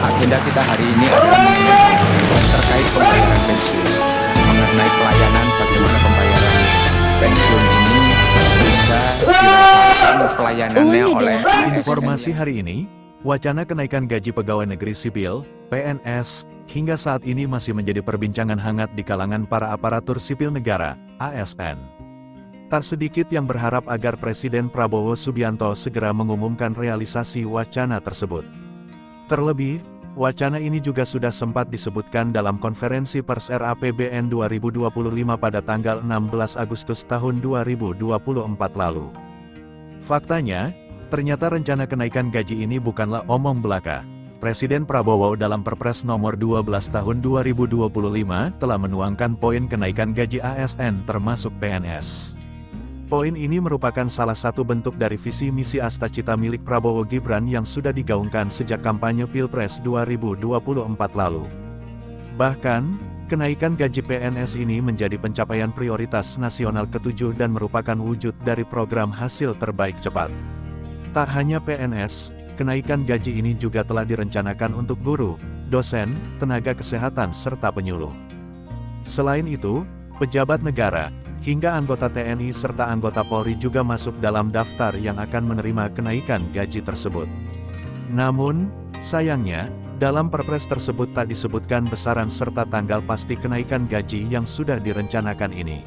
Agenda kita hari ini adalah terkait pembayaran pensiun. Mengenai pelayanan, bagaimana pembayaran pensiun ini bisa dirasakan pelayanannya oleh ASN. Informasi hari ini, wacana kenaikan gaji pegawai negeri sipil, PNS, hingga saat ini masih menjadi perbincangan hangat di kalangan para aparatur sipil negara, ASN. Tak sedikit yang berharap agar Presiden Prabowo Subianto segera mengumumkan realisasi wacana tersebut. Terlebih, wacana ini juga sudah sempat disebutkan dalam konferensi pers RAPBN 2025 pada tanggal 16 Agustus tahun 2024 lalu. Faktanya, ternyata rencana kenaikan gaji ini bukanlah omong belaka. Presiden Prabowo dalam Perpres nomor 12 tahun 2025 telah menuangkan poin kenaikan gaji ASN termasuk PNS. Poin ini merupakan salah satu bentuk dari visi misi Astacita milik Prabowo Gibran yang sudah digaungkan sejak kampanye Pilpres 2024 lalu. Bahkan, kenaikan gaji PNS ini menjadi pencapaian prioritas nasional ke-7 dan merupakan wujud dari program hasil terbaik cepat. Tak hanya PNS, kenaikan gaji ini juga telah direncanakan untuk guru, dosen, tenaga kesehatan serta penyuluh. Selain itu, pejabat negara, hingga anggota TNI serta anggota Polri juga masuk dalam daftar yang akan menerima kenaikan gaji tersebut. Namun, sayangnya, dalam Perpres tersebut tak disebutkan besaran serta tanggal pasti kenaikan gaji yang sudah direncanakan ini.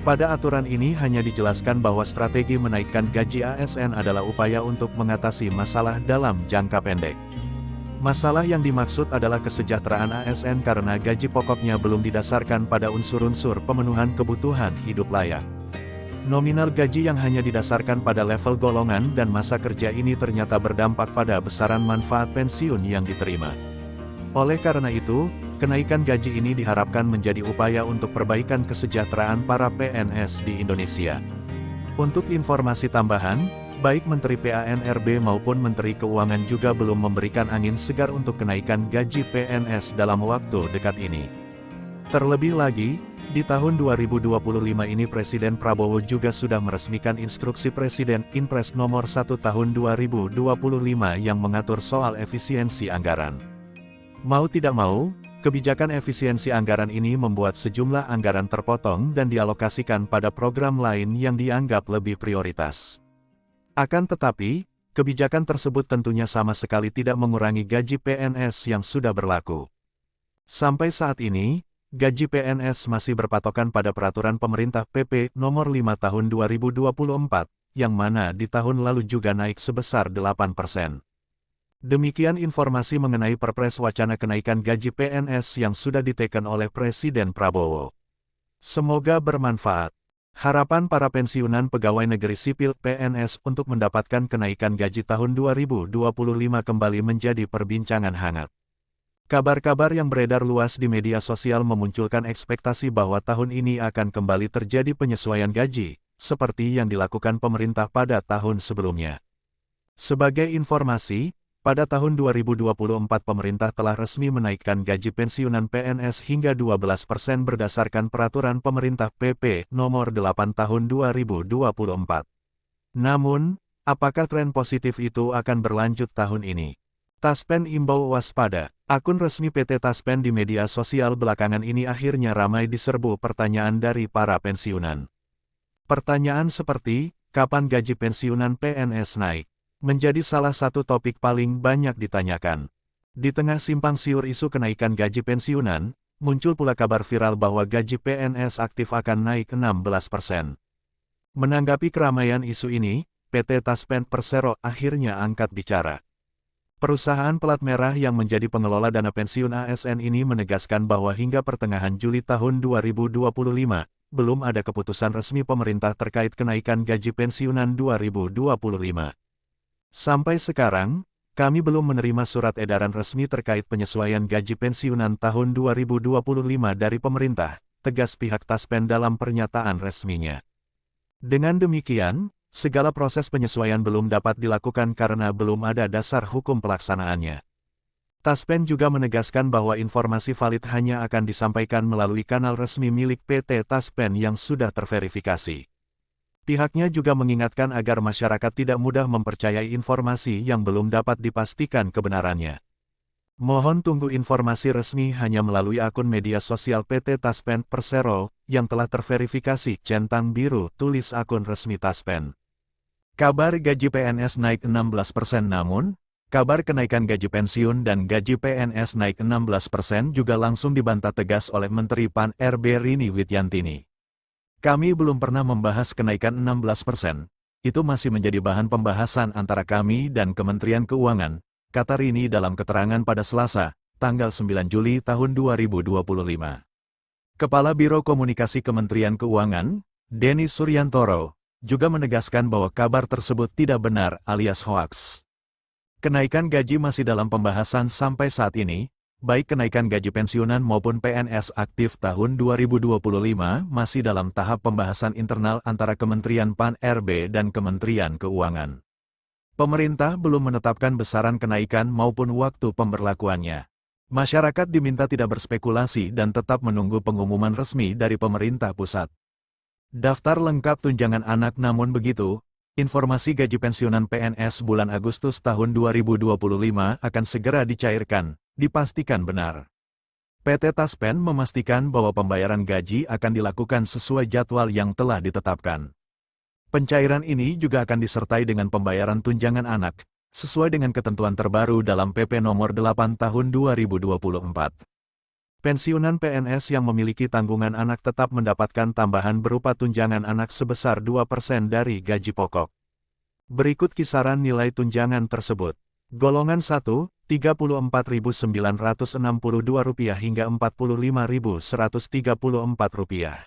Pada aturan ini hanya dijelaskan bahwa strategi menaikkan gaji ASN adalah upaya untuk mengatasi masalah dalam jangka pendek. Masalah yang dimaksud adalah kesejahteraan ASN karena gaji pokoknya belum didasarkan pada unsur-unsur pemenuhan kebutuhan hidup layak. Nominal gaji yang hanya didasarkan pada level golongan dan masa kerja ini ternyata berdampak pada besaran manfaat pensiun yang diterima. Oleh karena itu, kenaikan gaji ini diharapkan menjadi upaya untuk perbaikan kesejahteraan para PNS di Indonesia. Untuk informasi tambahan, baik Menteri PANRB maupun Menteri Keuangan juga belum memberikan angin segar untuk kenaikan gaji PNS dalam waktu dekat ini. Terlebih lagi, di tahun 2025 ini Presiden Prabowo juga sudah meresmikan instruksi Presiden Inpres nomor 1 tahun 2025 yang mengatur soal efisiensi anggaran. Mau tidak mau, kebijakan efisiensi anggaran ini membuat sejumlah anggaran terpotong dan dialokasikan pada program lain yang dianggap lebih prioritas. Akan tetapi, kebijakan tersebut tentunya sama sekali tidak mengurangi gaji PNS yang sudah berlaku. Sampai saat ini, gaji PNS masih berpatokan pada peraturan pemerintah PP nomor 5 tahun 2024, yang mana di tahun lalu juga naik sebesar 8%. Demikian informasi mengenai Perpres wacana kenaikan gaji PNS yang sudah diteken oleh Presiden Prabowo. Semoga bermanfaat. Harapan para pensiunan pegawai negeri sipil PNS untuk mendapatkan kenaikan gaji tahun 2025 kembali menjadi perbincangan hangat. Kabar-kabar yang beredar luas di media sosial memunculkan ekspektasi bahwa tahun ini akan kembali terjadi penyesuaian gaji, seperti yang dilakukan pemerintah pada tahun sebelumnya. Sebagai informasi, pada tahun 2024 pemerintah telah resmi menaikkan gaji pensiunan PNS hingga 12% berdasarkan peraturan pemerintah PP nomor 8 tahun 2024. Namun, apakah tren positif itu akan berlanjut tahun ini? Taspen imbau waspada. Akun resmi PT Taspen di media sosial belakangan ini akhirnya ramai diserbu pertanyaan dari para pensiunan. Pertanyaan seperti, kapan gaji pensiunan PNS naik? Menjadi salah satu topik paling banyak ditanyakan. Di tengah simpang siur isu kenaikan gaji pensiunan, muncul pula kabar viral bahwa gaji PNS aktif akan naik 16%. Menanggapi keramaian isu ini, PT Taspen Persero akhirnya angkat bicara. Perusahaan pelat merah yang menjadi pengelola dana pensiun ASN ini menegaskan bahwa hingga pertengahan Juli tahun 2025, belum ada keputusan resmi pemerintah terkait kenaikan gaji pensiunan 2025. Sampai sekarang, kami belum menerima surat edaran resmi terkait penyesuaian gaji pensiunan tahun 2025 dari pemerintah, tegas pihak Taspen dalam pernyataan resminya. Dengan demikian, segala proses penyesuaian belum dapat dilakukan karena belum ada dasar hukum pelaksanaannya. Taspen juga menegaskan bahwa informasi valid hanya akan disampaikan melalui kanal resmi milik PT Taspen yang sudah terverifikasi. Pihaknya juga mengingatkan agar masyarakat tidak mudah mempercayai informasi yang belum dapat dipastikan kebenarannya. Mohon tunggu informasi resmi hanya melalui akun media sosial PT Taspen Persero, yang telah terverifikasi centang biru, tulis akun resmi Taspen. Kabar gaji PNS naik 16%, namun, kabar kenaikan gaji pensiun dan gaji PNS naik 16% juga langsung dibantah tegas oleh Menteri PAN-RB Rini Widyantini. Kami belum pernah membahas kenaikan 16%. Itu masih menjadi bahan pembahasan antara kami dan Kementerian Keuangan, kata Rini dalam keterangan pada Selasa, tanggal 9 Juli tahun 2025. Kepala Biro Komunikasi Kementerian Keuangan, Denny Suryantoro, juga menegaskan bahwa kabar tersebut tidak benar alias hoaks. Kenaikan gaji masih dalam pembahasan sampai saat ini, baik kenaikan gaji pensiunan maupun PNS aktif tahun 2025 masih dalam tahap pembahasan internal antara Kementerian PAN-RB dan Kementerian Keuangan. Pemerintah belum menetapkan besaran kenaikan maupun waktu pemberlakuannya. Masyarakat diminta tidak berspekulasi dan tetap menunggu pengumuman resmi dari pemerintah pusat. Daftar lengkap tunjangan anak. Namun begitu, informasi gaji pensiunan PNS bulan Agustus tahun 2025 akan segera dicairkan, dipastikan benar. PT Taspen memastikan bahwa pembayaran gaji akan dilakukan sesuai jadwal yang telah ditetapkan. Pencairan ini juga akan disertai dengan pembayaran tunjangan anak, sesuai dengan ketentuan terbaru dalam PP Nomor 8 Tahun 2024. Pensiunan PNS yang memiliki tanggungan anak tetap mendapatkan tambahan berupa tunjangan anak sebesar 2% dari gaji pokok. Berikut kisaran nilai tunjangan tersebut. Golongan 1, Rp34.962 hingga Rp45.134.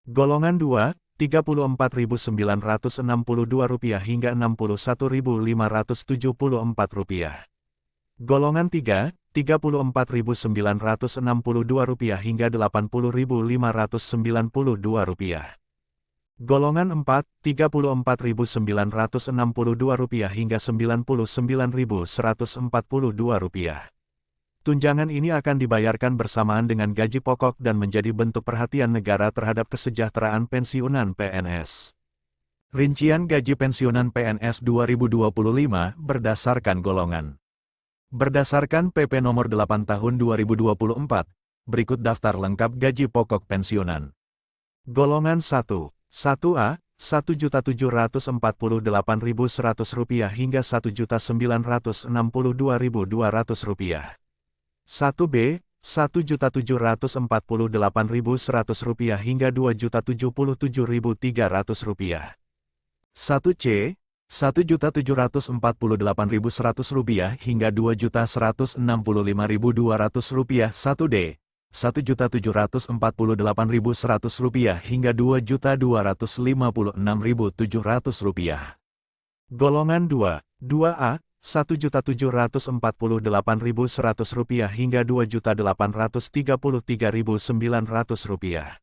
Golongan 2, Rp34.962 hingga Rp61.574. Golongan 3, Rp34.962 hingga Rp80.592. Golongan 4, Rp34.962 hingga Rp99.142. Tunjangan ini akan dibayarkan bersamaan dengan gaji pokok dan menjadi bentuk perhatian negara terhadap kesejahteraan pensiunan PNS. Rincian gaji pensiunan PNS 2025 berdasarkan golongan. Berdasarkan PP Nomor 8 Tahun 2024, berikut daftar lengkap gaji pokok pensiunan. Golongan 1, 1A, Rp1.748.100 hingga Rp1.962.200. 1B, Rp1.748.100 hingga Rp2.077.300. 1C, Rp1.748.100 hingga Rp2.165.200. 1D, Rp1.748.100 hingga Rp2.256.700. Golongan 2, 2A, Rp1.748.100 hingga Rp2.833.900.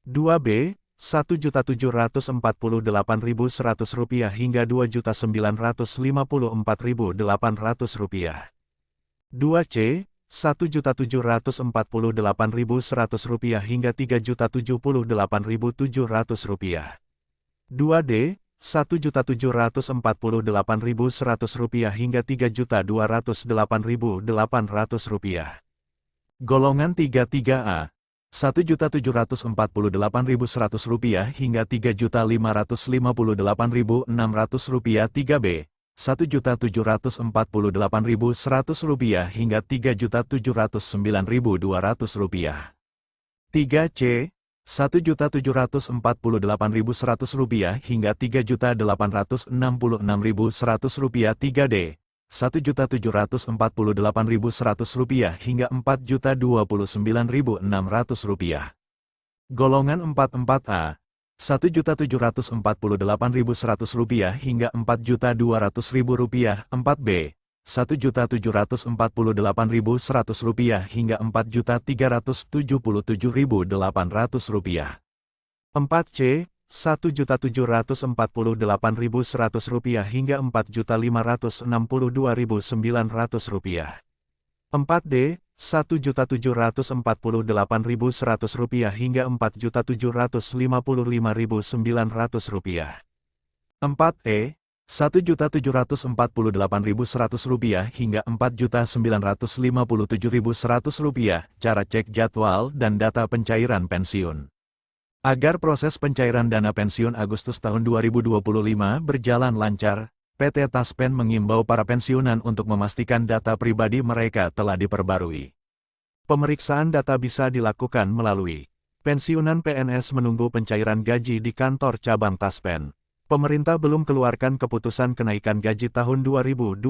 2B, Rp1.748.100 hingga Rp2.954.800. 2C, Rp1.748.100 hingga Rp3.078.700. 2D, Rp1.748.100 hingga Rp3.208.800. Golongan 3, 3A, Rp1.748.100 hingga Rp3.558.600. 3B, Rp1.748.100 hingga Rp3.709.200. 3C, Rp1.748.100 hingga Rp3.866.100. 3D, Rp1.748.100 hingga Rp4.029.600. Golongan 4, 4A, Rp1.748.100 hingga Rp4.200.000. 4B, Rp1.748.100 hingga Rp4.377.800. 4C, Rp1.748.100 hingga Rp4.562.900. 4D, Rp1.748.100 hingga Rp4.755.900. 4E, Rp1.748.100 hingga Rp4.957.100. Cara cek jadwal dan data pencairan pensiun. Agar proses pencairan dana pensiun Agustus tahun 2025 berjalan lancar, PT Taspen mengimbau para pensiunan untuk memastikan data pribadi mereka telah diperbarui. Pemeriksaan data bisa dilakukan melalui pensiunan PNS menunggu pencairan gaji di kantor cabang Taspen. Pemerintah belum keluarkan keputusan kenaikan gaji tahun 2025.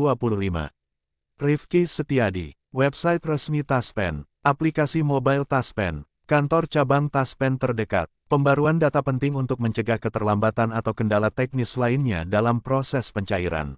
Rifki Setiadi, website resmi Taspen, aplikasi mobile Taspen, kantor cabang Taspen terdekat, pembaruan data penting untuk mencegah keterlambatan atau kendala teknis lainnya dalam proses pencairan.